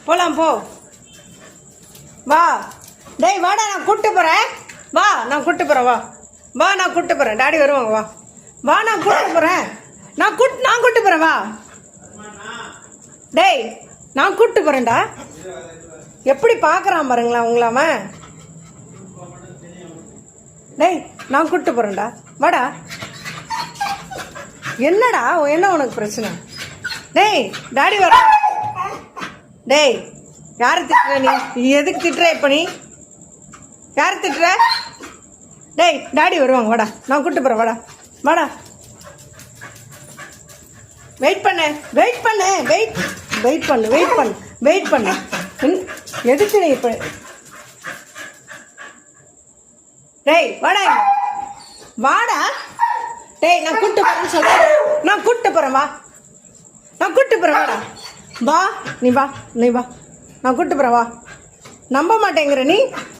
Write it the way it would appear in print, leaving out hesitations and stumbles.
போலாம் போ. வா டேய் வாடா, நான் கூப்பிட்டு போகிறேன். வா நான் கூப்பிட்டு போகிறேன். வா வா நான் கூப்பிட்டு போகிறேன். டாடி வருவாங்க. வா வா நான் கூப்பிட்டு போகிறேன். நான் கூப்பிட்டு போகிறேன். வா டேய் நான் கூப்பிட்டு போகிறேன்டா. எப்படி பார்க்குறான் பாருங்களா உங்களாம. டேய் நான் கூப்பிட்டு போகிறேன்டா. வாடா. என்னடா என்ன உனக்கு பிரச்சனை? டேய் டாடி வர. டேய் யாரை திட்டுற நீ எதுக்கு திட்டுற? இப்போ நீ யாரை திட்டுற? டேய் டாடி வருவாங்க. வாடா நான் கூப்பிட்டு போகிறேன். வாடா வாடா. வெயிட் பண்ணு வெயிட் பண்ணு வெயிட் வெயிட் பண்ணு வெயிட் பண்ணு வெயிட் பண்ணு. எதுக்கு நீ இப்போ? டேய் வாடா வாடா. டேய் நான் கூப்பிட்டு போகிறேன்னு சொல்கிறேன். நான் கூப்பிட்டு போகிறேன். வா நான் கூப்பிட்டு போகிறேன். வாடா வா. நீ வா நான் கூப்பிட்டு போகிறேன். வா நம்ப மாட்டேங்கிற நீ.